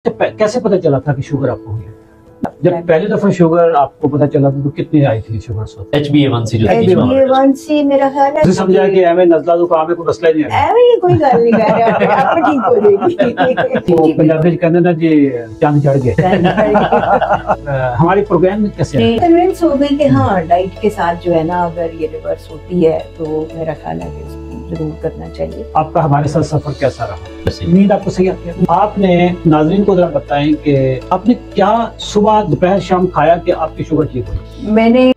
कैसे पता चला था कि शुगर आपको हुई है? जब पहली दफा शुगर आपको पता चला था तो कितनी आई थी शुगर? HbA1c जो HbA1c मेरा ख्याल है समझा कि एवं नजला जुकाम में कोई मसला ही नहीं है, एवं ये कोई गल नहीं कर रहा, आप ठीक हो जाएगी। वो पंजाबी कहते ना जी चांद चढ़ गए। हमारी प्रोग्राम में कैसे है? कन्विंस हो गई कि हाँ डाइट के साथ जो है ना अगर ये रिवर्स होती है तो मेरा ख्याल है कि जरूर करना चाहिए। आपका हमारे साथ सफर कैसा रहा? नींद आपको सही आती है? आपने नाजरीन को जरा बताएं कि आपने क्या सुबह दोपहर शाम खाया कि आपकी शुगर ठीक हुई? मैंने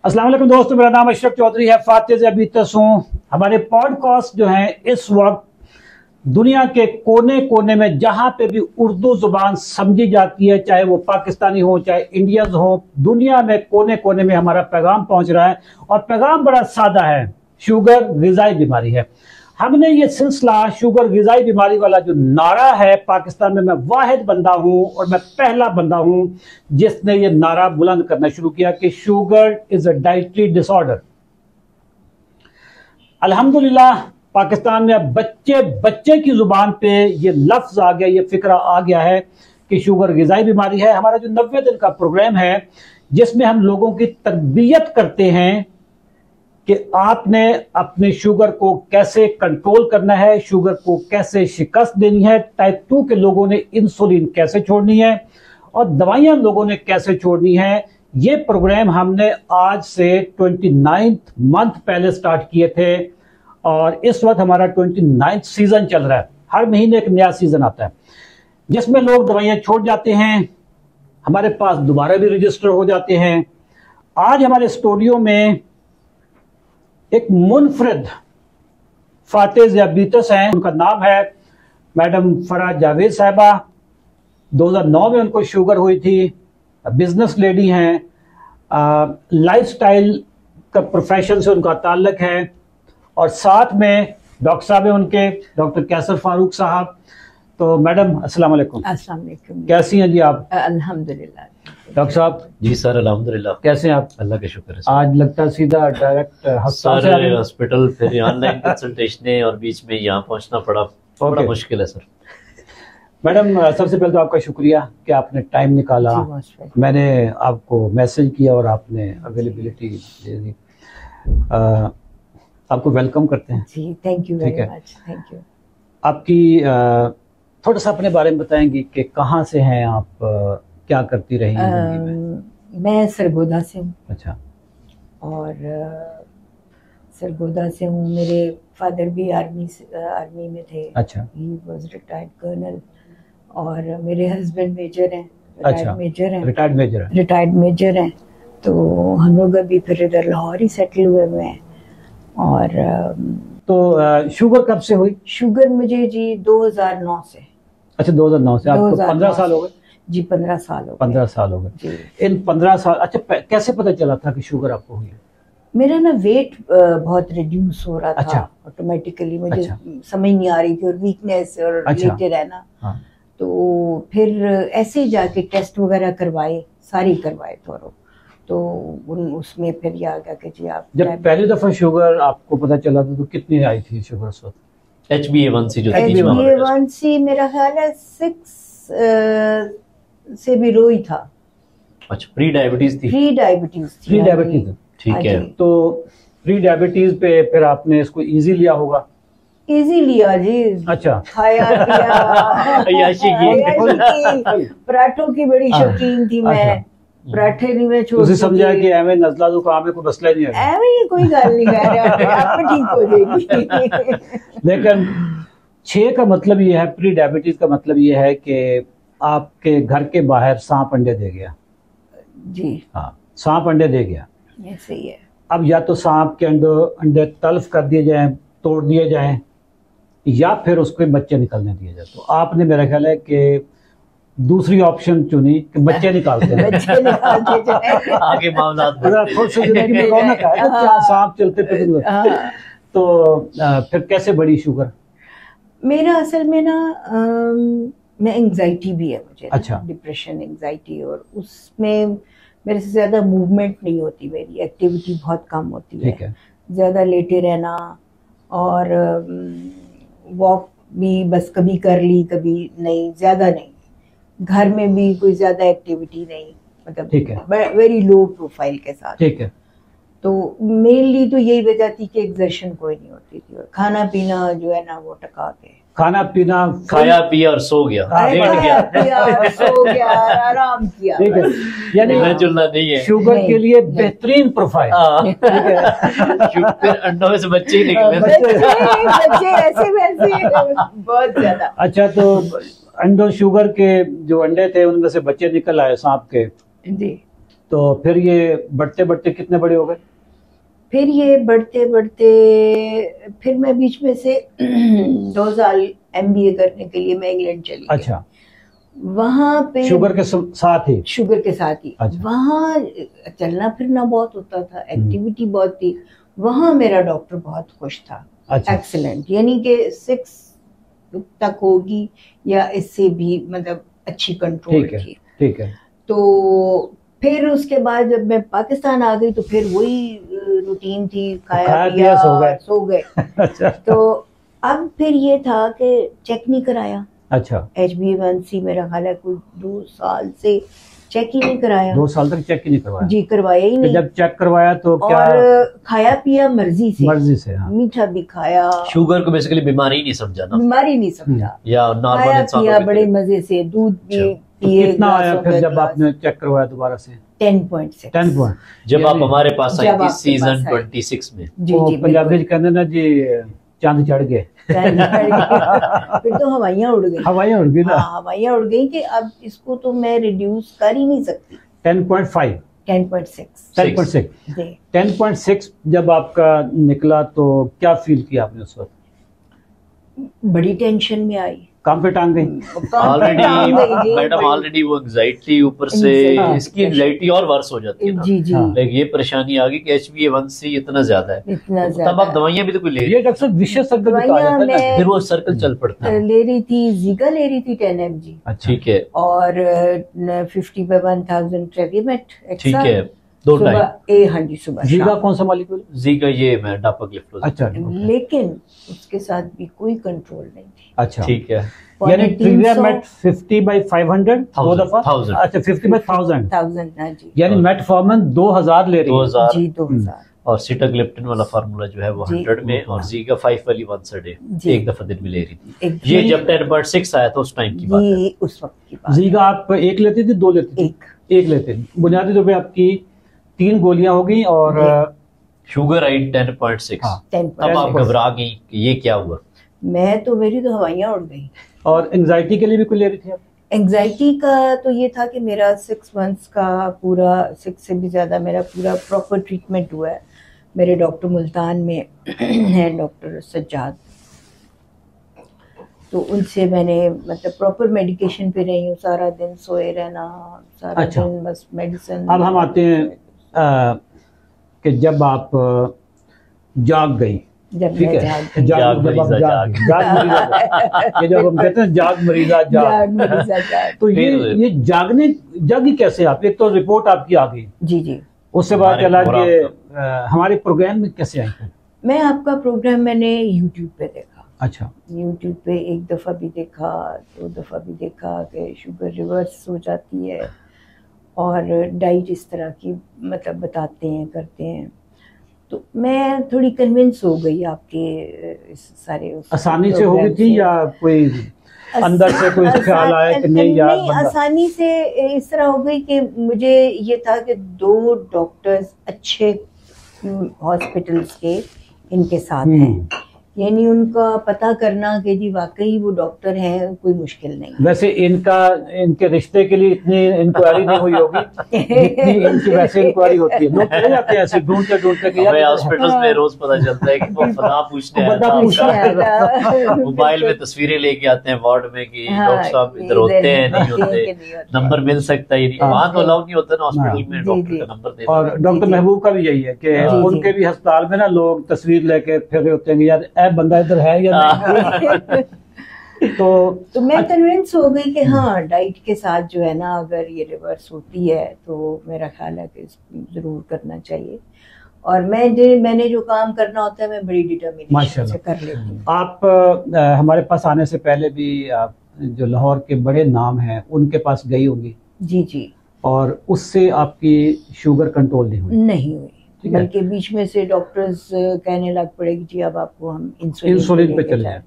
अस्सलाम वालेकुम दोस्तों, मेरा नाम अशरफ चौधरी है, फातिज अबीतस हूँ। हमारे पॉडकास्ट जो हैं इस वक्त दुनिया के कोने कोने में जहां पे भी उर्दू जुबान समझी जाती है, चाहे वो पाकिस्तानी हो चाहे इंडियंस हो, दुनिया में कोने कोने में हमारा पैगाम पहुंच रहा है। और पैगाम बड़ा सादा है, शुगर ग़िज़ाई बीमारी है। हमने ये सिलसिला शुगर ग़िज़ाई बीमारी वाला जो नारा है, पाकिस्तान में मैं वाहिद बंदा हूं और मैं पहला बंदा हूं जिसने ये नारा बुलंद करना शुरू किया कि sugar is a dietary disorder. अल्हम्दुलिल्लाह पाकिस्तान में अब बच्चे बच्चे की जुबान पे ये लफ्ज आ गया, ये फिक्रा आ गया है कि शुगर ग़िज़ाई बीमारी है। हमारा जो 90 दिन का प्रोग्राम है जिसमें हम लोगों की तरबियत करते हैं कि आपने अपने शुगर को कैसे कंट्रोल करना है, शुगर को कैसे शिकस्त देनी है, टाइप 2 के लोगों ने इंसुलिन कैसे छोड़नी है और दवाइयां लोगों ने कैसे छोड़नी है। ये प्रोग्राम हमने आज से 29th मंथ पहले स्टार्ट किए थे और इस वक्त हमारा 29th सीजन चल रहा है। हर महीने एक नया सीजन आता है जिसमें लोग दवाइयां छोड़ जाते हैं, हमारे पास दोबारा भी रजिस्टर हो जाते हैं। आज हमारे स्टूडियो में एक मुनफरिद फातिज अबीतस हैं, उनका नाम है मैडम फराह जावेद साहिबा। 2009 में उनको शुगर हुई थी, बिजनेस लेडी हैं, लाइफस्टाइल का प्रोफेशन से उनका ताल्लुक है और साथ में डॉक्टर साहब हैं उनके, डॉक्टर कैसर फारूक साहब। तो मैडम अस्सलाम वालेकुम। अस्सलाम वालेकुम। कैसी हैं जी आप? अल्हम्दुलिल्लाह। डॉक्टर साहब जी सर अल्हम्दुलिल्लाह। कैसे हैं आप? अल्लाह के शुक्र है। आज लगता है सीधा डायरेक्ट हॉस्पिटल, फिर ऑनलाइन कंसल्टेशन और बीच में यहाँ पहुँचना पड़ा, बड़ा मुश्किल है सर। मैडम सबसे पहले तो आपका शुक्रिया कि आपने टाइम निकाला। मैंने आपको मैसेज किया और आपने अवेलेबिलिटी दे दी। आपको वेलकम करते हैं जी। Thank you very much. Thank you. आपकी थोड़ा सा अपने बारे में बताएंगी कि कहाँ से हैं आप, क्या करती रही हैं? मैं सरगोदा से हूँ। अच्छा। और सरगोदा से हूँ। मेरे फादर भी आर्मी में थे। अच्छा। ही वाज रिटायर्ड कर्नल और मेरे हस्बैंड मेजर हैं। अच्छा। रिटायर्ड मेजर हैं। तो हम लोग अभी फिर इधर लाहौर ही सेटल हुए हैं। और तो शुगर कब से हुई? शुगर मुझे जी 2009 से। अच्छा 2009 से। आपको 15 साल हो गए? जी 15 साल हो गए। 15 साल हो गए। इन 15 साल, अच्छा कैसे पता चला था कि शुगर आपको हुई है? मेरा ना वेट बहुत रिड्यूस हो रहा अच्छा। था ऑटोमेटिकली। मुझे समझ नहीं आ रही थी और वीकनेस और लेटे रहना। हाँ। तो फिर ऐसे ही जाके टेस्ट वगैरह करवाए, सारी करवाए थोड़ो, तो उसमें फिर ये आ गया कि जी आप। जब पहली दफा शुगर आपको पता चला था तो कितनी आई थी शुगर उस वक्त? HbA1c जो HbA1c मेरा ख्याल है 6 से भी रो ही था। अच्छा, प्री डायबिटीज थी? प्री डायबिटीज ठीक है। तो प्री डायबिटीज पे फिर आपने इसको इजी लिया होगा? इजी लिया जी। अच्छा। खाया पिया पराठों की बड़ी शौकीन थी मैं। पराठे नहीं मैं छोड़ समझा कि एवं नजला जुकाम में कोई मसला नहीं है, एवं ये कोई गल नहीं कर रहा, आप ठीक हो जाएगी। लेकिन 6 का मतलब ये है, प्री डायबिटीज का मतलब ये है कि आपके घर के बाहर सांप अंडे दे गया जी। हाँ, सांप अंडे दे गया। ये सही है। अब या तो सांप के अंडे तल्फ कर दिए जाएं, तोड़ दिए जाएं, या फिर उसके बच्चे निकलने दिए जाए। तो आपने मेरा ख्याल है कि दूसरी ऑप्शन चुनी कि बच्चे निकालते हैं। बच्चे निकालते जाए। आगे मामला सांप चलते फिर। तो फिर कैसे बढ़ी शुगर? मेरा असल में ना मैं एंजाइटी भी है मुझे। अच्छा। डिप्रेशन, एंजाइटी, और उसमें मेरे से ज़्यादा मूवमेंट नहीं होती, मेरी एक्टिविटी बहुत कम होती ठीक है। ज़्यादा लेटे रहना, और वॉक भी बस कभी कर ली कभी नहीं, ज़्यादा नहीं। घर में भी कोई ज़्यादा एक्टिविटी नहीं, मतलब ठीक है। वेरी लो प्रोफाइल के साथ। ठीक है। तो मेनली तो यही वजह थी कि एग्जर्शन कोई नहीं होती थी, और खाना पीना जो है ना वो टका के, खाना पीना, खाया पिया और सो गया, लेट खाया गया, पिया, सो गया, आराम किया। ठीक है, यानी मिलना जुलना नहीं है। शुगर नहीं, के लिए बेहतरीन प्रोफाइल। हाँ। ठीक है। फिर अंडों में से बच्चे ही निकले। बच्चे ऐसे वैसे बहुत ज्यादा। अच्छा, तो अंडो शुगर के जो अंडे थे उनमें से बच्चे निकल आए सांप के, जी। तो फिर ये बढ़ते बढ़ते कितने बड़े हो गए? फिर ये बढ़ते बढ़ते फिर मैं बीच में से 2 साल MBA करने के लिए मैं इंग्लैंड चली गई। अच्छा, वहाँ पे शुगर के साथ ही? शुगर के साथ ही। अच्छा। वहाँ चलना फिरना बहुत होता था, एक्टिविटी बहुत थी। वहाँ मेरा डॉक्टर बहुत खुश था। अच्छा। एक्सीलेंट, यानी कि 6 तक होगी या इससे भी, मतलब अच्छी कंट्रोल ठीक है। थी। ठीक है। तो फिर उसके बाद जब मैं पाकिस्तान आ गई तो फिर वही रूटीन थी, खाया पिया सो गए। अच्छा। तो अब फिर ये था कि चेक नहीं कराया। अच्छा। HbA1c मेरा ख्याल है कोई 2 साल से चेक ही नहीं कराया। 2 साल तक चेक ही नहीं करवाया? जी, करवाया ही नहीं। जब चेक करवाया तो क्या? और खाया पिया मर्जी से। मर्जी से, हाँ। मीठा भी खाया। शुगर को बेसिकली बीमारी ही नहीं समझा ना, बीमारी नहीं समझा। या नॉर्मल खाया इंसान पिया बड़े मजे से, दूध भी पिए। कितना आया फिर जब आपने चेक करवाया दोबारा से? 10.6। 10 पॉइंट। जब आप हमारे पास आई जब थी आपके सीजन पास आई। 26 में। जी वो जी, पंजाबी कहते ना जी, चांद चढ़ गए। फिर तो हवाइयाँ उड़ गई। हवाइयाँ उड़ गई ना। हाँ, हवाइयाँ उड़ गई कि अब इसको तो मैं रिड्यूस कर ही नहीं सकती। 10.5। 10.6। 10.6। जी। 10.6 जब आपका निकला तो क्या फील किया आपने उस वक्त? बड़ी टेंशन में आई। काम पे टांग गई? ऑलरेडी मैडम, ऑलरेडी वो एंजाइटी, ऊपर से हाँ, इसकी एंजाइटी और वर्स हो जाती है ना। जी जी। हाँ। लाइक ये परेशानी आ गई कि HbA1c इतना ज्यादा है, इतना तब ज्यादा आप दवाइयां भी तो कोई ले ये डॉक्टर साहब विशेष सर्कल भी कहा दवाइयाँ जाता है ना? मैं फिर वो सर्कल चल पड़ता है। ले रही थी, जीगा ले रही थी 10 mg, अच्छा। ठीक है, और 50 by 1000 ट्रेविमेट ठीक है, 2 टाइम। हाँ जी, सुबह जीगा शाम। कौन सा मॉलिक्यूल? जीगा ये मैं डापाग्लिफ्लोज। अच्छा। ओके। लेकिन उसके साथ भी कोई कंट्रोल नहीं थी। अच्छा, ठीक है, यानी 300 ट्रिवियामेट 50 by 500 दो दफा? 1000। अच्छा, 50 by 1000, 1000। हाँ जी यानी मेटफॉर्मिन 2000 ले रही है। 2000। जी, 2000। और सिटाग्लिप्टिन वाला फार्मूला जो है वो जी। 100 में, और जीगा 5 वाली वंस अ डे, जी। एक दफा दिन में ले रही थी। एक ये जब 10.6 आया था उस टाइम की बात है। ये उस वक्त की बात। जीगा आप एक लेती थी, 2 लेती थी? एक। लेते थे। बुनियादी तौर पे आपकी 3 गोलियां हो गई और शुगर आई 10.6। हाँ। 10 तब आप 10.6। घबरा गई कि ये क्या हुआ। मेरी तो हवाइयाँ उड़ गई। और एंजाइटी के लिए भी कोई ले रही थी आप? एंजाइटी का तो ये था कि मेरा 6 मंथ्स का पूरा, 6 से भी ज़्यादा मेरा पूरा प्रॉपर ट्रीटमेंट हुआ है। मेरे डॉक्टर मुल्तान में हैं, डॉक्टर सज्जाद, तो उनसे मैंने मतलब प्रॉपर मेडिकेशन पे रही हूँ। सारा दिन सोए रहना, सारा अच्छा। दिन बस मेडिसिन। अब हम आते हैं कि जब आप जाग गई, जब ठीक मैं है, जाग जब आप मरीजा जाग मरीजा, ये जब हम कहते हैं जाग मरीजा जाग, मरीजा जाग। तो ये जागी कैसे आप? एक तो रिपोर्ट आपकी आ गई, जी जी। उससे बाद चला कि हमारे प्रोग्राम में कैसे आई? मैं आपका प्रोग्राम मैंने YouTube पे देखा। अच्छा। YouTube पे एक दफ़ा भी देखा, 2 दफ़ा भी देखा कि शुगर रिवर्स हो जाती है और डाइट इस तरह की मतलब बताते हैं, करते हैं। तो मैं थोड़ी कन्विंस हो गई आपके इस सारे आसानी से हो गई थी या कोई अंदर से कोई ख्याल आया कि नहीं यार नहीं, आसानी से इस तरह हो गई कि मुझे ये था कि 2 डॉक्टर्स अच्छे हॉस्पिटल्स के इनके साथ हैं, यानी उनका पता करना कि जी वाकई वो डॉक्टर हैं कोई मुश्किल नहीं। वैसे इनके रिश्ते के लिए इतनी इंक्वायरी नहीं हुई होगी जितनी इनकी वैसे इंक्वायरी होती है। लोग चले जाते हैं ऐसे ढूंढते ढूंढते कि हमें हॉस्पिटल्स में रोज पता चलता है कि वो फला पूछने आया बंदा था पूछ रहा आपका। मोबाइल में तस्वीरें लेके आते हैं वार्ड में कि डॉक्टर साहब इधर होते हैं, नहीं होते, नंबर मिल सकता है नहीं। वहाँ तो अलाउ नहीं होता ना हॉस्पिटल में डॉक्टर का नंबर देना। और डॉक्टर महबूब का भी यही है कि उनके भी अस्पताल में ना लोग तस्वीर लेके फिर रहे होते हैं कि यार बंदा इधर है या नहीं। तो मैं कन्विंस हो गई कि हाँ डाइट के साथ जो है ना अगर ये रिवर्स होती है तो मेरा ख्याल है कि जरूर करना चाहिए। और मैंने जो काम करना होता है मैं बड़ी डिटर्मिनेशन से कर लेती हूँ। आप हमारे पास आने से पहले भी आप जो लाहौर के बड़े नाम हैं उनके पास गई होंगी? जी जी। और उससे आपकी शुगर कंट्रोल नहीं हुई? नहीं हुई, बल्कि बीच में से डॉक्टर्स कहने लग पड़े कि जी अब आपको हम इंसुलिन पे चले जाए।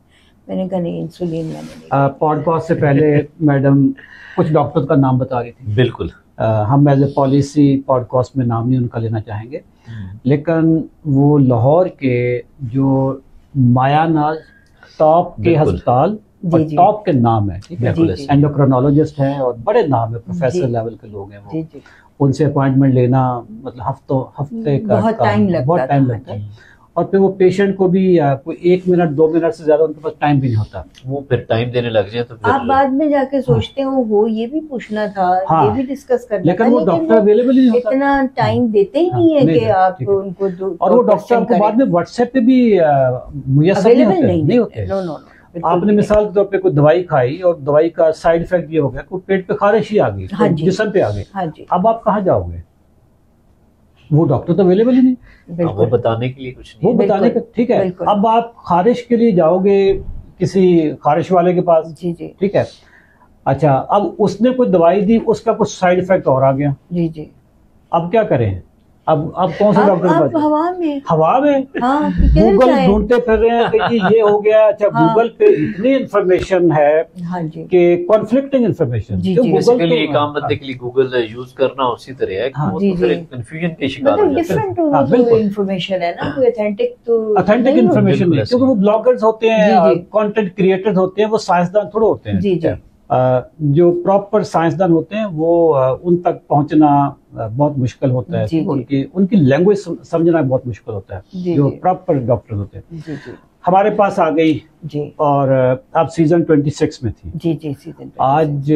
मैंने कहा नहीं, इंसुलिन मैंने नहीं। पॉडकास्ट से पहले मैडम कुछ डॉक्टर का नाम बता रही थी। बिल्कुल। हम एज ए पॉलिसी पॉडकास्ट में नाम नहीं उनका लेना चाहेंगे, लेकिन वो लाहौर के जो मायानाज टॉप के अस्पताल और टॉप के नाम है, ठीक है, एंडोक्रोनोलॉजिस्ट हैं और बड़े नाम है, प्रोफेसर लेवल के लोग हैं वो। उनसे अपॉइंटमेंट लेना मतलब हफ्ते का बहुत टाइम लगता है। और फिर वो पेशेंट को भी कोई 1 मिनट 2 मिनट से ज्यादा उनके पास टाइम भी नहीं होता। वो फिर टाइम देने लग जाए तो फिर आप बाद में जाके सोचते हो वो ये भी पूछना था, ये भी डिस्कस करना था, लेकिन वो डॉक्टर अवेलेबल ही नहीं होता, इतना टाइम देते ही नहीं है कि आप उनको और वो डॉक्टर आपको बाद में व्हाट्सएप पे भी मुयस्सर नहीं होते। आपने मिसाल के तौर पे कोई दवाई खाई और दवाई का साइड इफेक्ट ये हो गया, कोई पेट पे खारिश ही आ गई, जिस्म पे आ गई, अब आप कहाँ जाओगे? वो डॉक्टर तो अवेलेबल ही नहीं, वो बताने के लिए कुछ नहीं, वो बताने का, ठीक है। अब आप खारिश के लिए जाओगे किसी खारिश वाले के पास, जी जी, ठीक है, अच्छा, अब उसने कोई दवाई दी, उसका कुछ साइड इफेक्ट और आ गया, जी जी, अब क्या करें? अब कौन सा डॉक्टर हवा में हाँ, गूगल ढूंढते फिर रहे हैं कि ये हो गया। अच्छा, गूगल पे इतनी इंफॉर्मेशन है कि कॉन्फ्लिक्टिंग इंफॉर्मेशन, जो बेसिकली एक आम बंदे के लिए गूगल यूज करना उसी तरह है कि वो तो फिर कंफ्यूजन के शिकार हो जाते हैं। बिल्कुल इंफॉर्मेशन है ना, कोई ऑथेंटिक इंफॉर्मेशन नहीं, क्योंकि वो ब्लॉगर्स होते हैं, कंटेंट क्रिएटर्स होते हैं, वो साइंसदान थोड़े होते हैं। जी जी, जो प्रॉपर साइंसदान होते हैं वो उन तक पहुंचना बहुत मुश्किल होता है, उनकी लैंग्वेज समझना बहुत मुश्किल होता है, जो प्रॉपर डॉक्टर होते हैं। हमारे पास आ गई जी, और अब सीजन 26 में थी। जी जी, सीजन 26। आज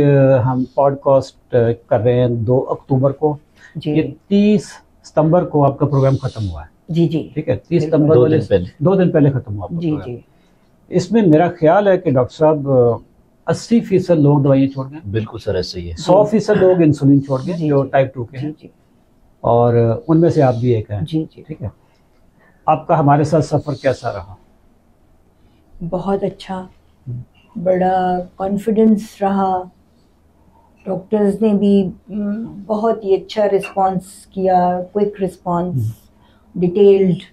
हम पॉडकास्ट कर रहे हैं 2 अक्टूबर को, ये 30 सितंबर को आपका प्रोग्राम खत्म हुआ है। जी जी, ठीक है, 30 सितंबर 2 दिन पहले खत्म हुआ जी जी। इसमें मेरा ख्याल है कि डॉक्टर साहब 80% लोग दवाइयाँ छोड़ गए। बिल्कुल सर, ऐसा ही है। 100% लोग इंसुलिन छोड़ गए, जो टाइप 2 के हैं, और उनमें से आप भी एक हैं। जी जी, ठीक है, आपका हमारे साथ सफर कैसा रहा? बहुत अच्छा, बड़ा कॉन्फिडेंस रहा। डॉक्टर्स ने भी बहुत ही अच्छा रिस्पांस किया, क्विक रिस्पांस, डिटेल्ड।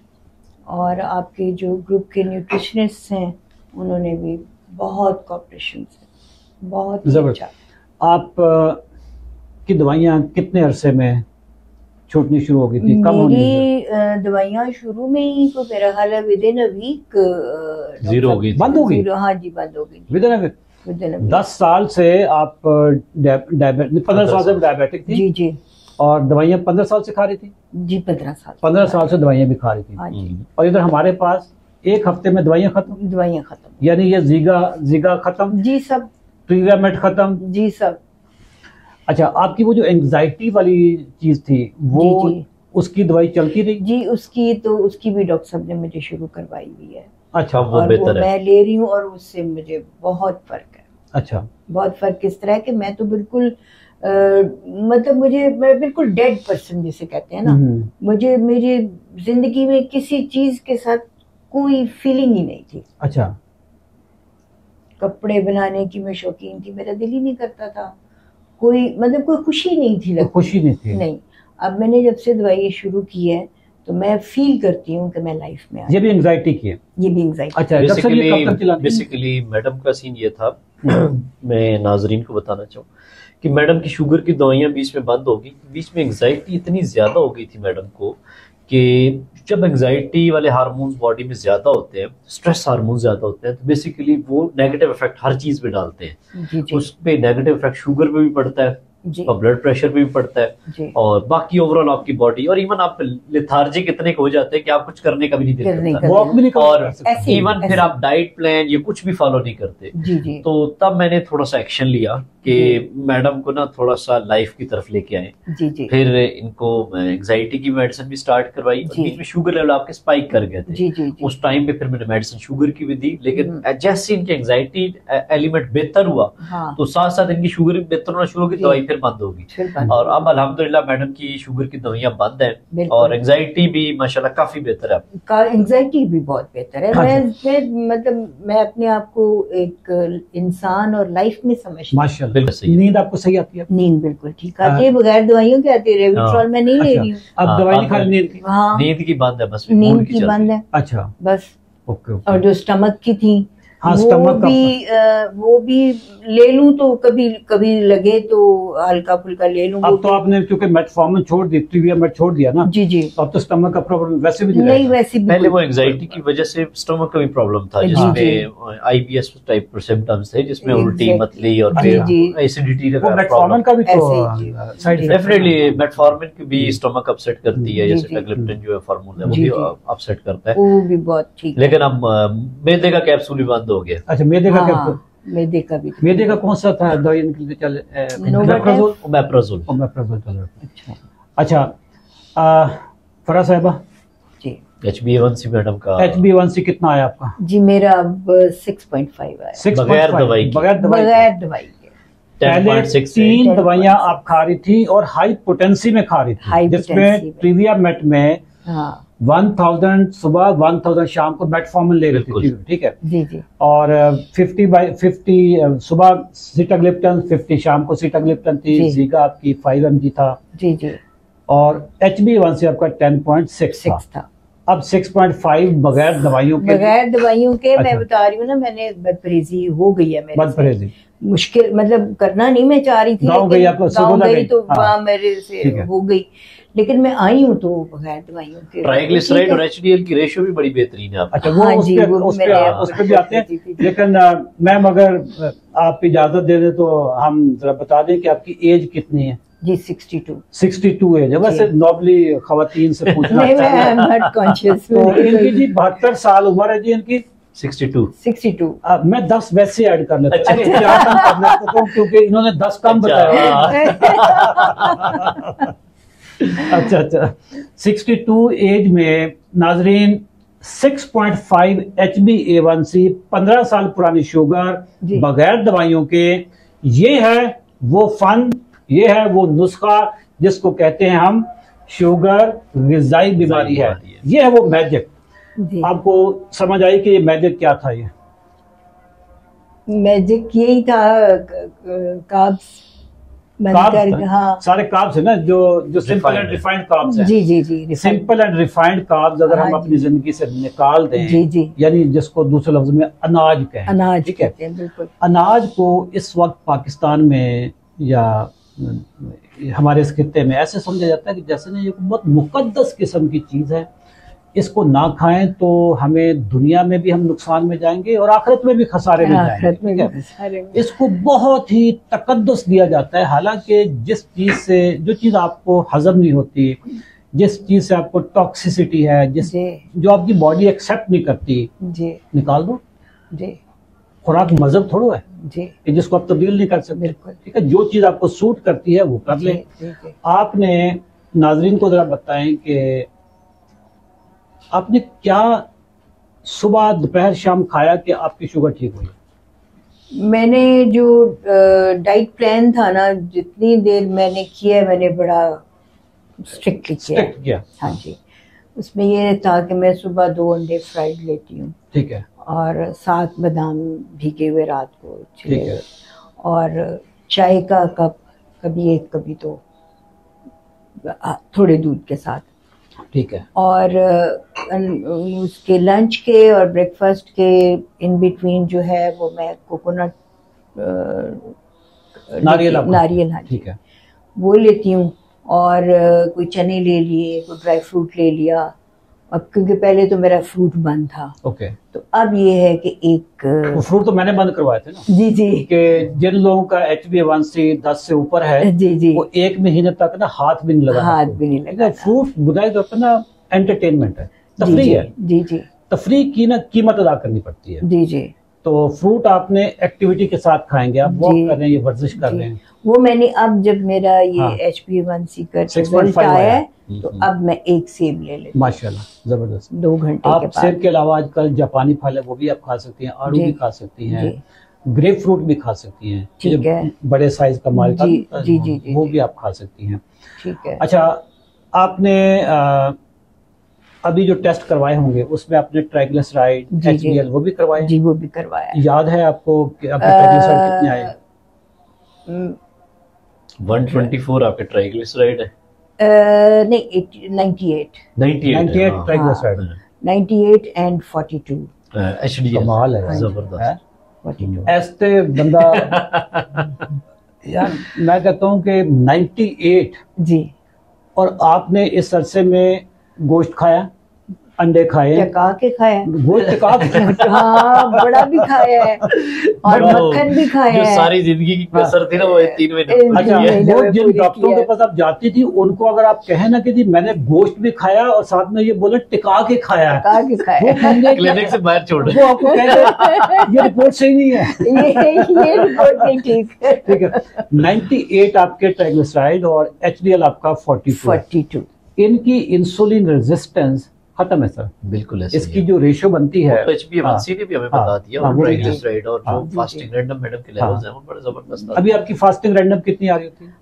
और आपके जो ग्रुप के न्यूट्रिशनिस्ट हैं उन्होंने भी बहुत कोऑपरेशन से बहुत अच्छा। आप की दवाइयाँ कितने अरसे में छूटनी शुरू हो गई थी? कम होनी? मेरी दवाइयाँ शुरू में ही तो मेरा ख्याल है विदिन अ वीक जीरो हो गई, बंद हो गई। हाँ जी, बंद हो गई विदिन अ वीक। 10 साल से आप 15 साल से डायबिटिक थी? जी जी। और दवाइयाँ 15 साल से खा रही थी? जी, 15 साल से दवाइयाँ भी खा रही थी। और इधर हमारे पास 1 हफ्ते में दवाइयाँ खत्म, यानी ये जीगा खत्म, जी सब, प्रीवेमेट खत्म, जी सब। अच्छा, आपकी वो जो एंजाइटी वाली चीज थी वो जी, उसकी दवाई चलती रही? जी, उसकी भी डॉक्टर साहब ने मुझे शुरू करवाई हुई है। अच्छा, वो बेहतर है, मैं ले रही हूँ और उससे मुझे बहुत फर्क है। अच्छा, बहुत फर्क किस तरह है कि मैं तो बिल्कुल मतलब मैं बिल्कुल डेड पर्सन जिसे कहते हैं ना, मुझे मेरी जिंदगी में किसी चीज के साथ कोई फीलिंग ही नहीं थी। अच्छा, कपड़े बनाने की मैं शौकीन थी, मेरा दिल ही नहीं करता था, कोई मतलब कोई खुशी नहीं थी, खुशी नहीं थी। नहीं, अब मैंने जब से दवाई शुरू की है तो मैं फील करती हूँ कि मैं लाइफ में ये भी एंजाइटी की है। ये भी एंजाइटी। अच्छा, बेसिकली मैडम का सीन ये था मैं नाजरीन को बताना चाहूँ कि मैडम की शुगर की दवाइयाँ बीच में बंद हो गई। बीच में एंजाइटी इतनी ज्यादा हो गई थी मैडम को कि जब एंजाइटी वाले हार्मोन्स बॉडी में ज्यादा होते हैं, स्ट्रेस हार्मोन ज्यादा होते हैं, तो बेसिकली वो नेगेटिव इफेक्ट हर चीज पे डालते हैं। उस पे नेगेटिव इफेक्ट शुगर पे भी पड़ता है, और ब्लड प्रेशर पे भी पड़ता है, और बाकी ओवरऑल आपकी बॉडी, और इवन आप लेथार्जिक इतने हो जाते हैं कि आप कुछ करने का भी नहीं दिल करता, वॉक भी नहीं करते, और इवन फिर आप डाइट प्लान ये कुछ भी फॉलो नहीं करते। तो तब मैंने थोड़ा सा एक्शन लिया कि मैडम को ना थोड़ा सा लाइफ की तरफ लेके आए। जी जी फिर इनको एंजाइटी की मेडिसिन भी स्टार्ट करवाई, और बीच में शुगर लेवल आपके स्पाइक कर गए थे। जी जी जी। उस टाइम पे फिर मैंने मेडिसिन शुगर की भी दी, लेकिन जैसे इनके एंजाइटी एलिमेंट बेहतर हुआ, हाँ। तो साथ साथ इनकी शुगर भी बेहतर होना शुरू हो गई, दवाई फिर बंद होगी। और अब अल्हम्दुलिल्लाह मैडम की शुगर की दवाइयां बंद है, और एंजाइटी भी माशाल्लाह काफी बेहतर है। एंजाइटी भी बहुत बेहतर है। मैं मतलब मैं अपने आप को एक इंसान और लाइफ में समझती हूँ। माशाल्लाह। नींद आपको सही आती है? नींद बिल्कुल ठीक आती है, बगैर दवाइयों के आती है। रेविट्रॉल मैं नहीं ले रही हूँ। अब दवाई नहीं खा रही नींद की? हाँ, नींद की बंद है, बस नींद की बंद है। अच्छा, बस। ओके। और जो स्टमक की थी, हाँ, वो भी ले लूं तो कभी कभी लगे तो हल्का फुल्का ले लूं। अब तो आपने क्योंकि मेटफॉर्मिन छोड़ दी, ट्रिवियामेट छोड़ दिया ना? जी जी। तो अब तो स्टमक का प्रॉब्लम वैसे भी नहीं, वैसे भी पहले वो एंजाइटी की वजह से स्टमक का भी प्रॉब्लम था, जिसमें आईबीएस टाइप सिम्टम्स थे, जिसमें उल्टी, मतली और फिर एसिडिटी का मेटफॉर्मिन का भी तो साइड इफेक्ट। डेफिनेटली मेटफॉर्मिन की भी स्टमक अपसेट करती है, जैसे सैगलिप्टिन जो है फार्मूला, वो भी अपसेट करता है। वो भी बहुत ठीक। लेकिन अब मैदे का कैप्सूल भी बंद हो गया। अच्छा, मैदे का कैप्सूल? मैदे का भी। मैदे का कौन सा था दवाई निकलते चले? ओमेप्राजोल। अच्छा, फरा साहिबा जी, HbA1c मैडम का HbA1c कितना आया आपका? जी मेरा अब 6.5 आया। बगैर दवाई के। पहले 3 दवाइयां आप खा रही थी और हाई पोटेंसी में खा रही थी, जिसमें ट्रिवियामेट में 1000 सुबह 1000 शाम को मेटफॉर्मिन ले रही थी, ठीक है जी जी। और 50/50 सुबह सीटाग्लिप्टन, 50 शाम को सीटाग्लिप्टन थी। जीका आपकी 5 mg था। जी जी। और HbA1c आपका 10.6 था। अब 6.5 बगैर दवाइयों के। मैं बता रही हूँ ना, मैंने बदपरहेजी हो गई है मेरे। बदपरहेजी मुश्किल मतलब करना नहीं मैं चाह रही थी, गाँव गई तो वहाँ मेरे से हो गई, लेकिन मैं आई हूँ तो बगैर दवाइयों के। ट्राइग्लिसराइड और HDL की रेशियो भी बड़ी बेहतरीन है। अच्छा, वो उस पे भी आते हैं। लेकिन मैम अगर आप इजाजत दे दे तो हम जरा बता दें कि आपकी एज कितनी है? जी 62 एज है। वैसे नॉर्मली खवातीन से पूछना नहीं, मैं am not conscious। तो इनकी जी 72 साल उम्र है जी इनकी। 62। मैं 10 वैसे ऐड कर लेता हूँ, क्योंकि इन्होंने 10 कम बताया। अच्छा, 62 एज में नाजरीन 6.5 HbA1c, 15 साल पुरानी शुगर, बगैर दवाइयों के। ये है वो फन, ये है वो नुस्खा जिसको कहते हैं हम शुगर गिजाई बीमारी है। ये है वो मैजिक। आपको समझ आई कि ये मैजिक क्या था? ये मैजिक यही था, कार्ब्स। हाँ, सारे कार्ब्स है ना, जो सिंपल एंड रिफाइंड कार्ब्स हैं। जी। सिंपल एंड रिफाइंड कार्ब्स अगर हम अपनी जिंदगी से निकाल दें, यानी जिसको दूसरे लफ्ज में अनाज कहें, ठीक है। बिल्कुल। अनाज को इस वक्त पाकिस्तान में या हमारे इस खित्ते में ऐसे समझा जाता है कि जैसे ना ये बहुत मुकद्दस किस्म की चीज है, इसको ना खाएं तो हमें दुनिया में भी हम नुकसान में जाएंगे और आखिरत में भी खसारे में जाएंगे। इसको बहुत ही तकद्दुस दिया जाता है, हालांकि जिस चीज से, जो चीज आपको हजम नहीं होती, जिस चीज से आपको टॉक्सिसिटी है, जो आपकी बॉडी एक्सेप्ट नहीं करती, निकाल दो। खुराक मजहब थोड़ो है कि जिसको आप तब्दील नहीं कर सकते, ठीक है। जो चीज आपको सूट करती है वो कर ले। आपने नाजरीन को जरा बताएं कि आपने क्या सुबह दोपहर शाम खाया कि आपकी शुगर ठीक हुई? मैंने जो डाइट प्लान था ना, जितनी देर मैंने किया, मैंने बड़ा स्ट्रिक्टली किया। हाँ जी। उसमें ये था कि मैं सुबह 2 अंडे फ्राइड लेती हूँ, ठीक है, और 7 बादाम भीगे हुए रात को छिले, और चाय का कप कभी एक, कभी तो थोड़े दूध के साथ, ठीक है। और उसके लंच के और ब्रेकफास्ट के इन बिटवीन जो है वो मैं कोकोनट नारियल, हाँ ठीक है, वो लेती हूँ। और कोई चने ले लिए, कोई ड्राई फ्रूट ले लिया। अब क्योंकि पहले तो मेरा फ्रूट बंद था, ओके, तो अब ये है कि एक फ्रूट तो मैंने बंद करवाए थे ना। जी कि जिन लोगों का HbA1c 10 से ऊपर है, जी वो 1 महीने तक ना हाथ भी नहीं लगा। फ्रूट बुधाई तो अपना एंटरटेनमेंट है, तफरीह है। जी तफरीह की ना कीमत अदा करनी पड़ती है। जी तो फ्रूट आपने एक्टिविटी के साथ खाएंगे, आप वॉक कर रहे हैं, ये वर्जिश कर रहे हैं। वो मैंने अब जब मेरा ये हाँ। HbA1c का 6.5 रिजल्ट आया है हम्म, तो अब मैं एक सेब ले लेती हूँ माशाल्लाह, जबरदस्त। 2 घंटे आप के सेब बाद। के अलावा आजकल जापानी फल है वो भी आप खा सकती हैं, आड़ू जी, भी खा सकती हैं, जी, ग्रेप फ्रूट भी खा सकती हैं, ठीक जो है। बड़े साइज का मालटा जी, होता है, जी, जी, जी, वो जी। भी आप खा सकती हैं। ठीक है। अच्छा, आपने अभी जो टेस्ट करवाए होंगे उसमें आपने ट्राइग्लिसराइड, जी, जी। HDL वो भी करवाए? जी वो भी करवाया है। याद है आपको कि आपके ट्राइग्लिसराइड कितने आए? 124 आपके ट्राइग्लिसराइड है, नहीं 98 98 हाँ। ट्राइग्लिसराइड। 98 एंड 42 HDL कमाल है, जबरदस्त। 42 ऐसे बंदा यार मैं कहता हूँ कि 98 जी। और आपने इस अरसे में गोश्त खाया, अंडे खाए, टका के खाया गोश्त टिका के हाँ बड़ा भी खाया है और जो- मक्खन भी खाया जो है। सारी जिंदगी की कसर थी ना वो 3 महीने हाँ। पूरी अच्छा, की है। महीने वो में जिन पूरी डॉक्टरों किया के है। पास आप जाती थी उनको अगर आप कहें ना कि जी मैंने गोश्त भी खाया और साथ में ये बोले टिका के खाया है, टका के वो खाया कहेंगे कि क्लिनिक से बाहर छोड़ वो आपको कहेंगे ये रिपोर्ट सही नहीं है। ये रिपोर्ट नहीं ठीक है। ठीक है, 98 आपके ट्राइग्लिसराइड और HDL आपका 42 है। 42 इनकी इंसुलिन रेजिस्टेंस खत्म है सर। बिल्कुल ऐसे इसकी जो रेशियो बनती है, तो HbA1c ने भी हमें हाँ, बता दिया हाँ, और वो भी- ट्राइग्लिसराइड और हाँ, जो जी, फास्टिंग रैंडम मैडम के लेवल्स हैं वो बड़े जबरदस्त अभी आपकी फास्टिंग रैंडम कितनी आ रही होती है?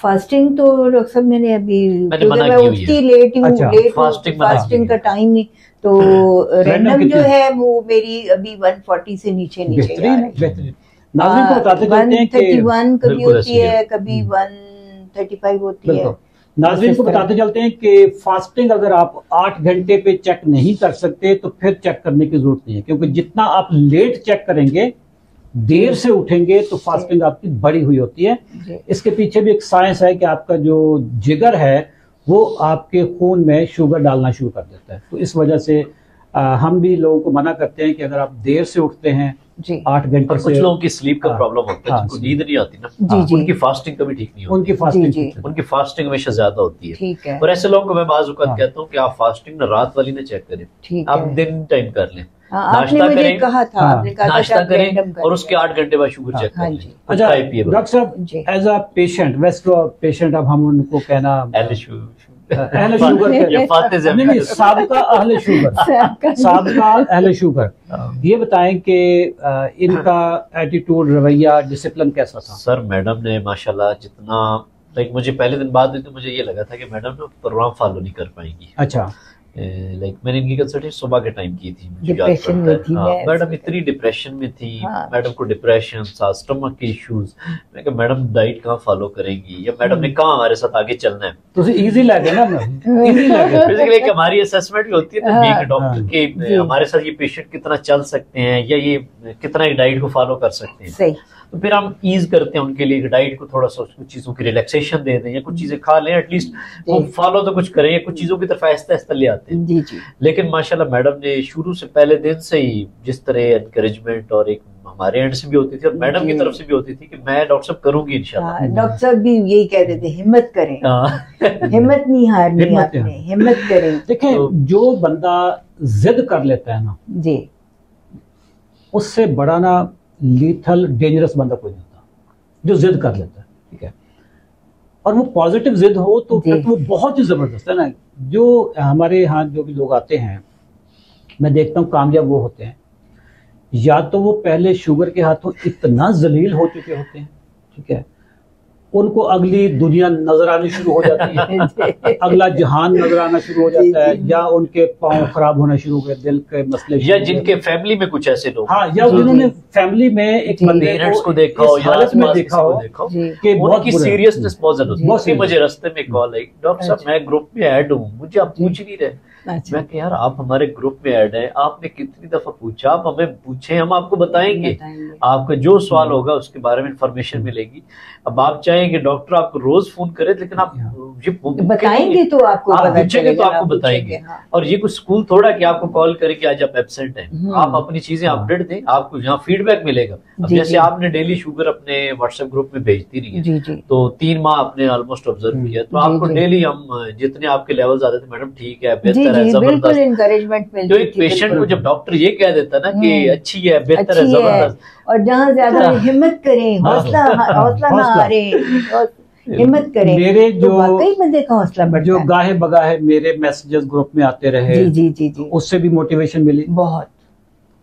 फास्टिंग तो डॉक्टर साहब मैंने अभी मैंने क्योंकि मना मैं की हुई उठती है। लेट हूँ अच्छा, लेट फास्टिंग मना की फास्टिंग है। का टाइम नहीं तो रैंडम जो कितनी? है वो मेरी अभी 140 से नीचे नीचे जा बेहतरीन है, रही है। बेहतरीन। नाज़रीन को बताते चलते हैं कि 131 कभी बिल्कुल होती ऐसी है, कभी 135 होती है। बिल्कुल, नाज़रीन को बताते चलते हैं कि फास्टिंग अगर आप 8 घंटे पे चेक नहीं कर सकते तो फिर चेक करने की जरूरत नहीं है, क्योंकि जितना आप लेट चेक करेंगे, देर से उठेंगे तो फास्टिंग आपकी बढ़ी हुई होती है। जी। इसके पीछे भी एक साइंस है कि आपका जो जिगर है वो आपके खून में शुगर डालना शुरू कर देता है। तो इस वजह से हम भी लोगों को मना करते हैं कि अगर आप देर से उठते हैं जी 8 घंटे और कुछ से, लोगों की स्लीप का हाँ, प्रॉब्लम होता है, हाँ, जिनको नींद नहीं आती ना, जी, जी। उनकी फास्टिंग कभी ठीक नहीं होती, उनकी फास्टिंग जी, जी। उनकी फास्टिंग हमेशा ज्यादा होती है। ठीक है और ऐसे लोगों को मैं बाज़ औक़ात हाँ। कहता हूँ कि आप फास्टिंग ना रात वाली ना चेक करें, ठीक आप है। दिन टाइम कर लें, हाँ, आपने नाश्ता मुझे करें, कहा था हाँ, आपने कहा था कि नाश्ता आप random करें कर और उसके लें। 8 घंटे बाद शुगर चेक हाँ कर जी। लें। अच्छा चाय पिए डॉक्टर साहब, जी। एज अ पेशेंट, वैसे तो पेशेंट अब हम उनको कहना अहले शुगर ये फाते से नहीं नहीं, साबका अहले शुगर, साबका अहले शुगर, ये बताएं कि इनका एटीट्यूड, रवैया, डिसिप्लिन कैसा था? सर मैडम ने माशाल्लाह जितना, लाइक मुझे पहले दिन बाद तो मुझे ये लगा था कि मैडम ना प्रोग्राम फॉलो नहीं कर पाएंगी। अच्छा, लाइक मैंने इनकी कंसल्टेशन सुबह के टाइम की थी, मुझे याद डिप्रेशन पड़ता में है। थी हाँ, मैं। मैडम इतनी डिप्रेशन में थी, हाँ। मैडम को डिप्रेशन था, स्टमक के इश्यूज। मैं कहा मैडम डाइट कहाँ फॉलो करेंगी, या मैडम ने कहाँ हमारे साथ आगे चलना है। तो इजी लगे ना, इजी लगे। बेसिकली एक हमारी असेसमेंट भी होती है ना हाँ। बीइंग डॉक्टर के, जी। हमारे साथ ये पेशेंट कितना चल सकते हैं या ये कितना एक डाइट को फॉलो कर सकते हैं। सही। तो फिर हम ईज करते हैं उनके लिए डाइट को, थोड़ा सा कुछ चीजों की रिलैक्सेशन दे दें या कुछ चीजें खा लें, एटलीस्ट वो फॉलो तो कुछ करें या कुछ चीजों की तरफ आहिस्ता आहिस्ता ले आते हैं। जी जी। लेकिन माशाल्लाह मैडम ने शुरू से पहले दिन से ही जिस तरह एनकरेजमेंट और एक हमारे एंड से भी होती थी और मैडम की जी। तरफ से भी होती थी कि मैं डॉक्टर साहब करूंगी इंशाल्लाह। हाँ, डॉक्टर साहब भी यही कहते थे हिम्मत करें, हाँ। हिम्मत नहीं हारनी हिम्मत आपने, नहीं। हिम्मत करें। देखें, तो- जो बंदा जिद कर लेता है ना, जी उससे बड़ा ना लीथल डेंजरस बंदा कोई नहीं होता, जो जिद कर लेता है। ठीक है, और वो पॉजिटिव जिद हो तो जी। फिर तो वो बहुत ही जबरदस्त है ना। जो हमारे यहाँ जो भी लोग आते हैं, मैं देखता हूँ कामयाब वो होते हैं, या तो वो पहले शुगर के हाथों इतना जलील हो चुके होते हैं, ठीक है, उनको अगली दुनिया नजर आनी शुरू हो जाती है, अगला जहान नजर आना शुरू हो जाता है, या उनके पाँव खराब होना शुरू हो गए, दिल के मसले शुरू या हो गए। जिनके फैमिली में कुछ ऐसे लोग, हाँ, या जी, उन्होंने जी। फैमिली में एक जी। बंदे पेरेंट्स को देखा हो इस या हालत में आसपास देखा किसी को हो देखा हो, जी। कि बहुत उनकी बुरा है। सीरियसनेस बहुत ज्यादा होती है। बहुत उसी serious। मुझे रास्ते में कॉल आई, डॉक्टर साहब अच्छा। मैं ग्रुप में ऐड हूँ, मुझे आप पूछ ही नहीं रहे। अच्छा। मैं कहा यार आप हमारे ग्रुप में ऐड हैं, आपने कितनी दफा पूछा, आप हमें पूछे, हम आपको बताएंगे। बताएंगे। आपका जो सवाल होगा उसके बारे में इंफॉर्मेशन मिलेगी। अब आप चाहेंगे डॉक्टर आपको रोज फोन करे, लेकिन आप ये बताएंगे तो आपको आप पता पूछेंगे चलेगा, तो आपको आप बताएंगे। पूछेंगे, हाँ। और ये कुछ स्कूल थोड़ा कि आपको कॉल करे कि आज आप एब्सेंट हैं। आप अपनी चीजें अपडेट दें, आपको यहाँ फीडबैक मिलेगा। अब जी, जैसे जी। आपने डेली शुगर अपने व्हाट्सएप ग्रुप में भेजती रही है, जी जी। तो 3 माह आपने ऑलमोस्ट ऑब्जर्व किया, तो जी, आपको जी। डेली हम जितने आपके लेवल्स आते थे, मैडम ठीक है, जी बेहतर है, जी, बिल्कुल जबरदस्त। encouragement तो मिलती एक थी, पेशेंट को बिल्कुल। जब डॉक्टर ये कह देता ना कि अच्छी है, बेहतर है, अच्छी है, जबरदस्त। और जहाँ ज्यादा हिम्मत करें, हौसला हौसला ना हौसला। हारे, हिम्मत करें, मेरे तो जो वाकई बंदे का हौसला बढ़ता जो है। गाहे बगाहे मेरे मैसेजेस ग्रुप में आते रहे, जी जी जी जी, उससे भी मोटिवेशन मिली। बहुत।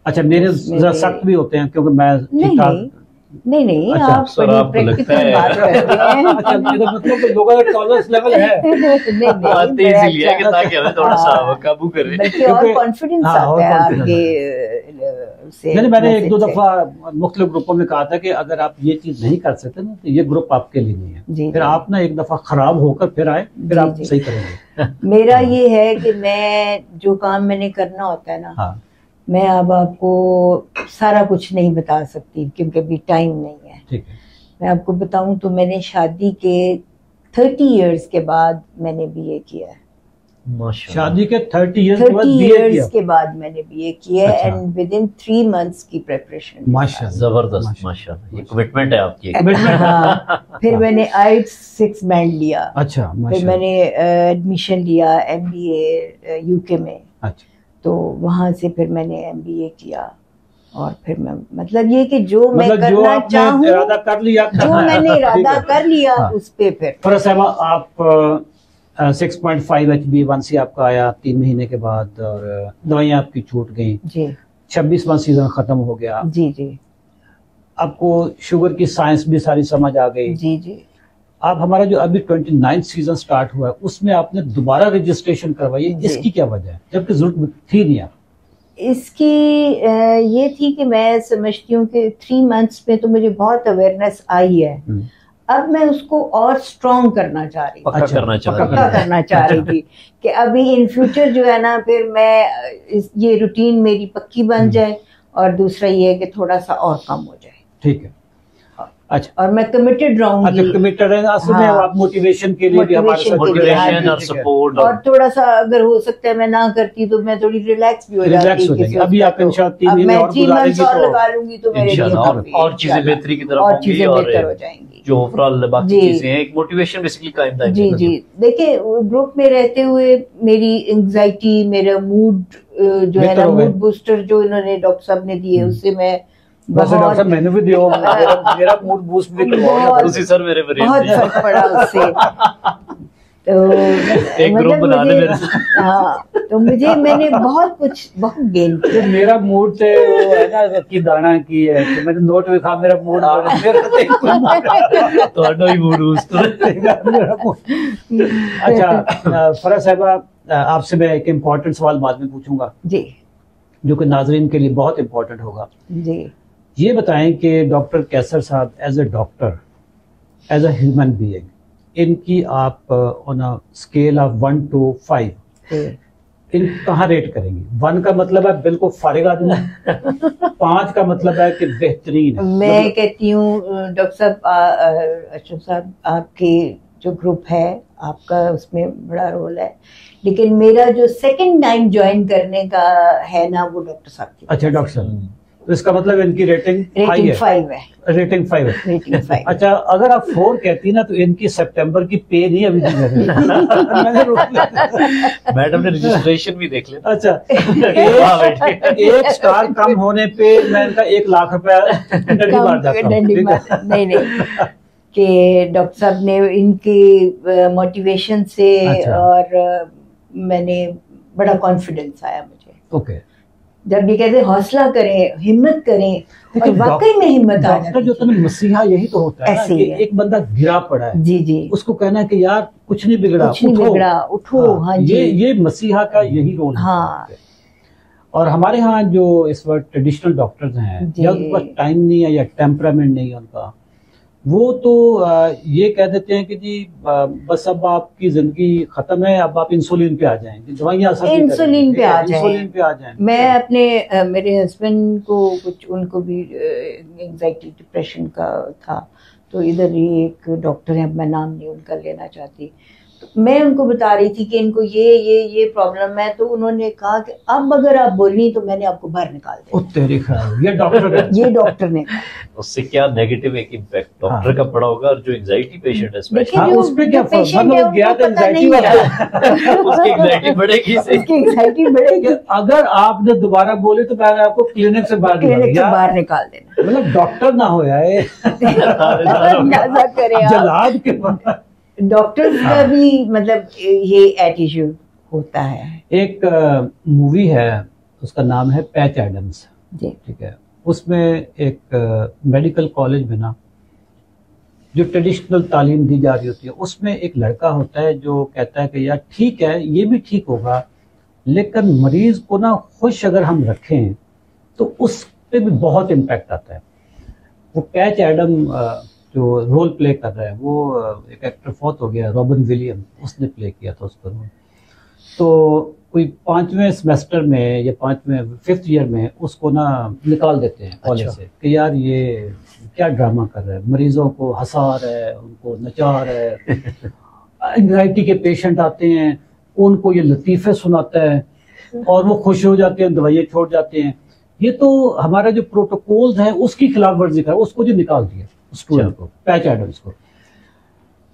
अच्छा, मेरे उसमें जरा भी- सख्त भी होते हैं क्योंकि मैं नहीं ठीक ठाक। नहीं नहीं नहीं, अच्छा, आप सर, बड़ी आपको लगता प्रैक्टिकल है। बात करते हैं। अच्छा, मेरा मतलब कि लोगों का टॉलरेंस लेवल है। नहीं बातें नहीं, इसीलिए है कि अच्छा। ताकि हमें थोड़ा सा हाँ, काबू करे। बल्कि और क्योंकि- कॉन्फिडेंस हाँ, और आता है confidence आपके से। मैंने एक दो message से। दफा मुख्तलिफ ग्रुपों में कहा था कि अगर आप ये चीज नहीं कर सकते ना तो ये ग्रुप आपके लिए नहीं है। जी, फिर जी। आप ना एक दफा खराब होकर फिर आए, फिर जी, आप जी। सही करेंगे। मेरा हाँ। ये है कि मैं जो काम मैंने करना होता है ना, हाँ, मैं अब आपको सारा कुछ नहीं बता सकती क्योंकि अभी टाइम नहीं है। ठीक है। मैं आपको बताऊं तो मैंने शादी के 30 इयर्स के बाद मैंने बीए किया है। माशाल्लाह। शादी के 30 इयर्स के बाद 30 बीए किया। इयर्स के बाद मैंने बीए किया अच्छा। एंड विद इन 3 मंथ्स की प्रिपरेशन। माशाल्लाह, जबरदस्त, माशाल्लाह, ये कमिटमेंट है आपकी। हाँ, फिर मैंने IELTS 6 बैंड लिया। अच्छा, फिर माशाल्लाह। मैंने एडमिशन लिया MBA यूके में, अच्छा, तो वहां से फिर मैंने MBA किया। और फिर मैं मतलब ये कि जो मैं मतलब जो करना आपने चाहूँ, इरादा कर लिया, जो मैंने इरादा ठीक है। कर लिया, हाँ। उस पे फिर फरज साहब, आप 6.5 HbA1c आपका आया 3 महीने के बाद और दवाइयाँ आपकी छूट गई, जी 26वां सीजन खत्म हो गया, जी जी आपको शुगर की साइंस भी सारी समझ आ गई। जी जी। आप हमारा जो अभी 29 सीजन स्टार्ट हुआ है उसमें आपने दोबारा रजिस्ट्रेशन करवाई, जी। इसकी क्या वजह है जबकि जरूरत थी नहीं? आप इसकी ये थी कि मैं समझती हूँ कि 3 मंथ्स में तो मुझे बहुत अवेयरनेस आई है, अब मैं उसको और स्ट्रॉन्ग करना चाह रही हूँ, पक्का करना चाह रही पक्का करना चाह रही थी कि अभी इन फ्यूचर जो है ना, फिर मैं ये रूटीन मेरी पक्की बन जाए, और दूसरा ये है कि थोड़ा सा और कम हो जाए। ठीक है। अच्छा, और मैं कमिटेड रहूंगी। अच्छा, कमिटेड है असल में। हाँ। आप मोटिवेशन के लिए भी हमारे साथ मोटिवेशन के लिए, हाँ मोटिवेशन जी, और ठीक है। सपोर्ट और थोड़ा सा अगर हो सकता है मैं ना करती तो मैं थोड़ी रिलैक्स भी हो जाती। रिलैक्स हो जाएंगे। अभी आप इंशाल्लाह 3 अब महीने मैं और 3 मंथ्स और गुजारेंगी लगा लूंगी तो मेरे लिए इंशाल्लाह काफी है, और चीजें इंशाल्लाह। बेहतरी की तरफ और होंगी चीजें और बेहतर हो जाएंगी। जो ओवरऑल बाकी जी। चीजें हैं, एक मोटिवेशन बेसिकली कायम दायम जी रहेगा। जी, देखिए ग्रुप में रहते हुए मेरी एंजाइटी, मेरा मूड जो है बेहतर ना, हो गए। मूड बूस्टर जो इन्होंने डॉक्टर साहब ने दिए, उससे मैं वैसे डॉक्टर साहब बहुत मैंने भी दिया, मेरा मूड बूस्ट भी करवाया। बहुत- उसी सर मेरे मरीज बहुत दिया। फर्क पड़ा उससे। तो एक ग्रुप बना दे मेरे से। हाँ, तो मैंने बहुत गेन तो किया। मेरा मूड से वो है ना की दाना की है कि मैंने नोट भी खा, मेरा मूड ਤੁਹਾਡਾ ਹੀ मूड बूस्ट अच्छा, फरज साहिबा, आपसे मैं एक इम्पोर्टेंट सवाल बाद में पूछूंगा जी जो कि नाजरीन के लिए बहुत इम्पोर्टेंट होगा। जी। ये बताएं कि डॉक्टर कैसर साहब as a doctor, as a human being, इनकी आप on a scale of 1 to 5 जी। इन कहाँ रेट करेंगी? 1 का मतलब है बिल्कुल फारिग आदमी, 5 का मतलब है कि बेहतरीन है। मैं कहती हूँ डॉक्टर साहब, अशरफ साहब, आपके जो ग्रुप है आपका उसमें बड़ा रोल है, लेकिन मेरा जो सेकंड टाइम ज्वाइन करने का है ना, वो डॉक्टर साहब की। अच्छा डॉक्टर साहब, तो इसका मतलब इनकी रेटिंग रेटिंग 5 है। रेटिंग 5 है। रेटिंग 5। अच्छा, अगर आप 4 कहती ना तो इनकी सितंबर की पे नहीं अभी तक मैंने रोक लिया। मैडम ने रजिस्ट्रेशन भी देख लिया। अच्छा, वाह बेटी। एक स्टार कम होने पे मैं इनका 1 लाख रुपया डंडी मार जाता हूँ। ठीक है? नहीं कि डॉक्टर साहब ने इनकी मोटिवेशन से अच्छा। और मैंने बड़ा कॉन्फिडेंस आया मुझे। ओके। जब ये कहते हौसला करें, हिम्मत करें, और वाकई में हिम्मत आ डॉक्टर जो जाती तुम्हें मसीहा यही तो होता है ना, ऐसे ही कि है। एक बंदा गिरा पड़ा है, जी जी, उसको कहना है कि यार कुछ नहीं बिगड़ा, कुछ नहीं उठो। बिगड़ा, उठो। हाँ जी, ये मसीहा का यही रोल हाँ। है। और हमारे यहाँ जो इस वक्त ट्रेडिशनल डॉक्टर्स हैं, जी। या उनके पास टाइम नहीं है या टेम्परामेंट नहीं है उनका, वो तो ये कह देते हैं कि जी बस अब आपकी जिंदगी खत्म है, अब आप इंसुलिन पे आ जाएंगे, दवाइयाँ सब नहीं इंसुलिन करेंगे, पे आ जाएं। इंसुलिन पे आ जाएं। मैं अपने मेरे हस्बैंड को कुछ, उनको भी एंजाइटी डिप्रेशन का था, तो इधर ही एक डॉक्टर है, मैं नाम नहीं उनका लेना चाहती, मैं उनको बता रही थी कि इनको ये प्रॉब्लम है, तो उन्होंने कहा कि अब अगर आप बोली तो मैंने आपको बाहर निकाल दिया। ये डॉक्टर ये डॉक्टर ने कहा। उससे क्या नेगेटिव एक इम्पैक्ट डॉक्टर का पड़ा होगा, और जो एंजाइटी पेशेंट है देखिए उस पे क्या पेशेंट है गया उनको तो पता नहीं है उसकी एंजाइटी बढ़ेगी। उसकी एंजाइटी बढ़ेगी। अगर आपने दोबारा बोले तो मैंने आपको क्लिनिक से बाहर निकाल देना। मतलब डॉक्टर ना हो यार अंदाजा करें आप, जलाद के बाद डॉक्टर्स का भी मतलब ये एटीट्यूड होता है। एक मूवी है, उसका नाम है पैच एडम्स जी। ठीक है, उसमें एक मेडिकल कॉलेज में ना जो ट्रेडिशनल तालीम दी जा रही होती है, उसमें एक लड़का होता है जो कहता है कि यार ठीक है ये भी ठीक होगा, लेकिन मरीज को ना खुश अगर हम रखें तो उस पे भी बहुत इम्पैक्ट आता है। वो पैच एडम जो रोल प्ले कर रहा है, वो एक एक्टर फौत हो गया, रॉबिन विलियम, उसने प्ले किया था उसका रोल। तो कोई 5वें सेमेस्टर में या 5th ईयर में उसको ना निकाल देते हैं कॉलेज से कि यार ये क्या ड्रामा कर रहा है, मरीजों को हंसा रहा है, उनको नचा रहा है, एंग्जाइटी के पेशेंट आते हैं उनको ये लतीफ़े सुनाता है और वो खुश हो जाते हैं, दवाइयाँ छोड़ जाते हैं। ये तो हमारा जो प्रोटोकॉल्स है उसकी खिलाफ वर्जी कर, उसको जो निकाल दिया स्टूडेंट को, पैच एडम्स को।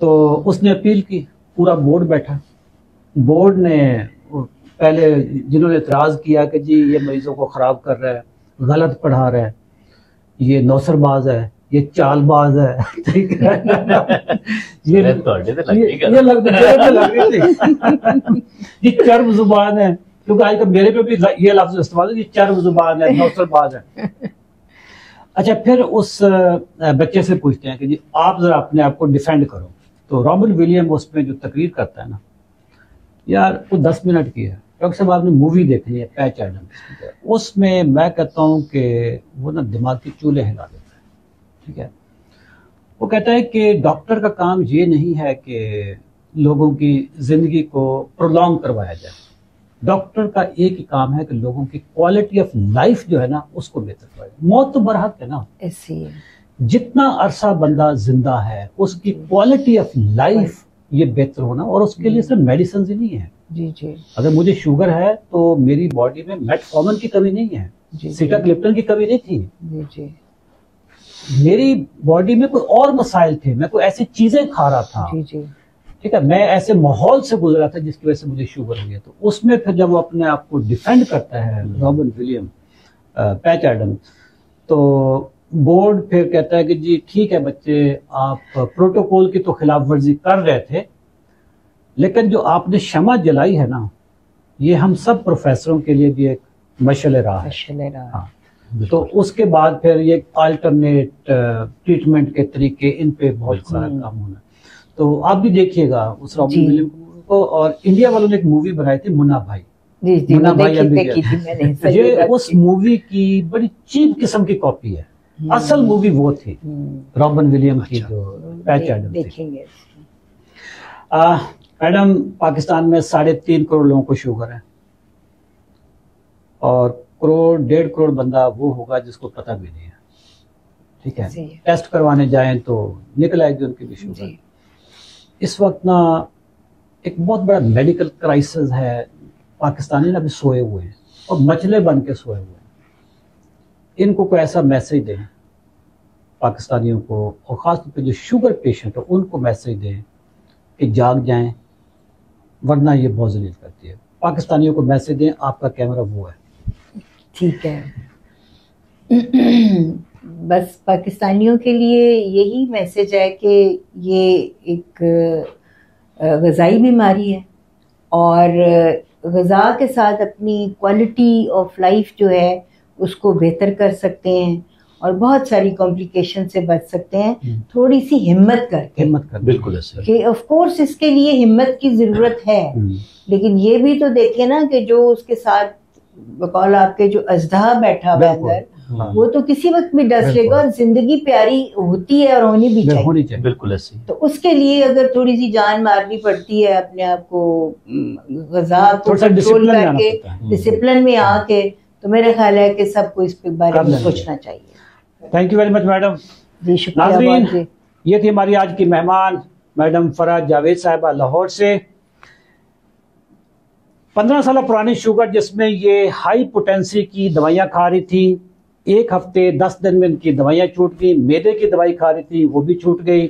तो उसने अपील की, पूरा बोर्ड बैठा, बोर्ड ने पहले जिन्होंने एतराज़ किया कि जी ये मरीजों को ख़राब कर रहा है, गलत पढ़ा रहा है, ये नौसरबाज है, ये चालबाज है, ठीक है ये लग रही थी ये चर्ब जुबान है, क्योंकि आजकल मेरे पे भी ये लफ्ज़ इस्तेमाल है, ये चर्ब जुबान है, नौसरबाज है। अच्छा, फिर उस बच्चे से पूछते हैं कि जी आप जरा अपने आप को डिफेंड करो। तो रॉबिन विलियम उसमें जो तकरीर करता है ना, यार वो 10 मिनट की है, डॉक्टर साहब आपने मूवी देखनी है पैच एडम्स, उसमें मैं कहता हूँ कि वो ना दिमाग के चूल्हे हिला देता है। ठीक है, वो कहता है कि डॉक्टर का काम ये नहीं है कि लोगों की जिंदगी को प्रोलॉन्ग करवाया जाए, डॉक्टर का एक ही काम है कि लोगों की क्वालिटी ऑफ लाइफ जो है ना उसको बेहतर करवाए। मौत तो बरहक है ना, ऐसी जितना अरसा बंदा जिंदा है उसकी क्वालिटी ऑफ लाइफ ये बेहतर होना, और उसके लिए सिर्फ मेडिसिन ही नहीं है। जी जी। अगर मुझे शुगर है तो मेरी बॉडी में मेटफॉर्मिन की कमी नहीं है, सीटाग्लिप्टन की कमी नहीं थी, जी जी। मेरी बॉडी में कोई और मसाइल थे, मैं कोई ऐसी चीजें खा रहा था, जी जी। ठीक है, मैं ऐसे माहौल से गुजरा था जिसकी वजह से मुझे शुगर हुई है। तो उसमें फिर जब वो अपने आप को डिफेंड करता है रॉबिन विलियम, पैच एडम, तो बोर्ड फिर कहता है कि जी ठीक है बच्चे, आप प्रोटोकॉल की तो खिलाफ वर्जी कर रहे थे, लेकिन जो आपने शमा जलाई है ना, ये हम सब प्रोफेसरों के लिए भी एक मशअले राह है। हाँ, तो उसके बाद फिर ये अल्टरनेट ट्रीटमेंट के तरीके, इन पे बहुत सारा काम होना। तो आप भी देखिएगा उस रॉबिन विलियम को। और इंडिया वालों ने एक मूवी बनाई थी मुन्ना भाई, जी, मुन्ना भाई देखी थी मैंने। ये उस मूवी की बड़ी चीप किस्म की कॉपी है, असल मूवी वो थी रॉबिन विलियम की जो पैच एडम देखेंगे। मैडम, पाकिस्तान में 3.5 करोड़ लोगों को शुगर है, और 1.5 करोड़ बंदा वो होगा जिसको पता भी नहीं है। ठीक है, टेस्ट करवाने जाएं तो निकल आएगी उनकी भी शुगर। इस वक्त ना एक बहुत बड़ा मेडिकल क्राइसिस है, पाकिस्तानी ना अभी सोए हुए हैं और मचले बन के सोए हुए हैं। इनको कोई ऐसा मैसेज दें पाकिस्तानियों को, और ख़ासतौर पे जो शुगर पेशेंट है उनको मैसेज दें कि जाग जाएं, वरना ये बहुत जलील करती है। पाकिस्तानियों को मैसेज दें, आपका कैमरा वो है। ठीक है बस पाकिस्तानियों के लिए यही मैसेज है कि ये एक ग़िज़ाई बीमारी है, और ग़िज़ा के साथ अपनी क्वालिटी ऑफ लाइफ जो है उसको बेहतर कर सकते हैं और बहुत सारी कॉम्प्लिकेशन से बच सकते हैं, थोड़ी सी हिम्मत कर। बिल्कुल ऐसे कि ऑफ कोर्स इसके लिए हिम्मत की ज़रूरत है, लेकिन ये भी तो देखिए ना कि जो उसके साथ बकौल आपके जो अजदा बैठा हुआ अंदर, वो तो किसी वक्त भी डस लेगा, और जिंदगी प्यारी होती है और होनी भी चाहिए। बिल्कुल ऐसे। तो उसके लिए अगर थोड़ी सी जान मारनी पड़ती है, अपने आप को ग़िज़ा को कंट्रोल करके डिसिप्लिन में आके, तो मेरा ख्याल है कि सबको इस बारे में सोचना चाहिए। Thank you very much madam. जी शुक्रिया। ये थी हमारी आज की मेहमान मैडम फराज जावेद साहिबा लाहौर से। 15 साल पुरानी शुगर जिसमें ये हाई पोटेंसी की दवाइयाँ खा रही थी, 1 हफ्ते 10 दिन में इनकी दवाइयाँ छूट गई। मैदे की दवाई खा रही थी वो भी छूट गई,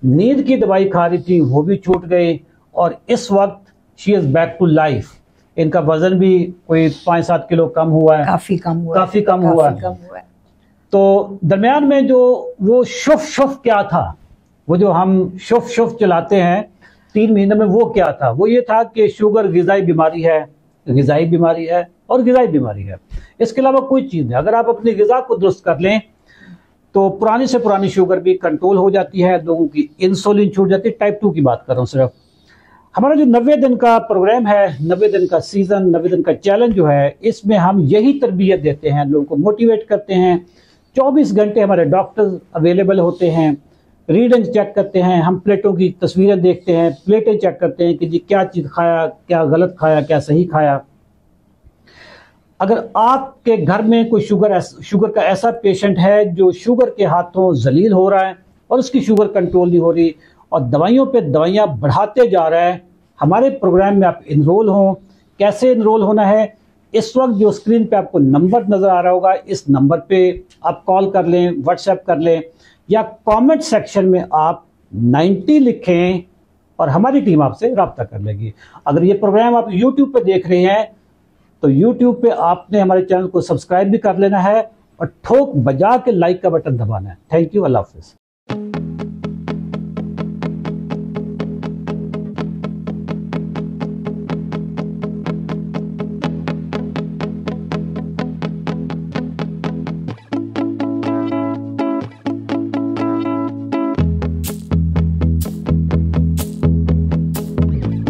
नींद की दवाई खा रही थी वो भी छूट गई, और इस वक्त she is back to life. इनका वजन भी कोई 5-7 किलो कम हुआ है, काफी कम हुआ है। तो दरमियान में जो वो शुफ क्या था, वो जो हम शुफ चलाते हैं 3 महीने में, वो क्या था? वो ये था कि शुगर ग़िज़ाई बीमारी है, ग़िज़ाई बीमारी है और ग़िज़ाई बीमारी है, इसके अलावा कोई चीज़ नहीं। अगर आप अपनी ग़िज़ा को दुरुस्त कर लें तो पुरानी से पुरानी शुगर भी कंट्रोल हो जाती है, लोगों की इंसुलिन छूट जाती है। टाइप 2 की बात कर रहा हूँ सिर्फ। हमारा जो 90 दिन का प्रोग्राम है, 90 दिन का सीज़न, 90 दिन का चैलेंज जो है, इसमें हम यही तरबियत देते हैं, लोगों को मोटिवेट करते हैं। 24 घंटे हमारे डॉक्टर्स अवेलेबल होते हैं, रीडिंग चेक करते हैं, हम प्लेटों की तस्वीरें देखते हैं, प्लेटें चेक करते हैं कि जी क्या चीज़ खाया, क्या गलत खाया, क्या सही खाया। अगर आपके घर में कोई शुगर का ऐसा पेशेंट है जो शुगर के हाथों जलील हो रहा है और उसकी शुगर कंट्रोल नहीं हो रही और दवाइयों पे दवाइयाँ बढ़ाते जा रहा है, हमारे प्रोग्राम में आप इनरोल हों। कैसे इनरोल होना है? इस वक्त जो स्क्रीन पे आपको नंबर नज़र आ रहा होगा, इस नंबर पे आप कॉल कर लें, व्हाट्सएप कर लें, या कमेंट सेक्शन में आप 90 लिखें और हमारी टीम आपसे रब्ता कर लेगी। अगर ये प्रोग्राम आप YouTube पे देख रहे हैं तो YouTube पे आपने हमारे चैनल को सब्सक्राइब भी कर लेना है और ठोक बजा के लाइक का बटन दबाना है। थैंक यू, अल्लाह हाफिज़।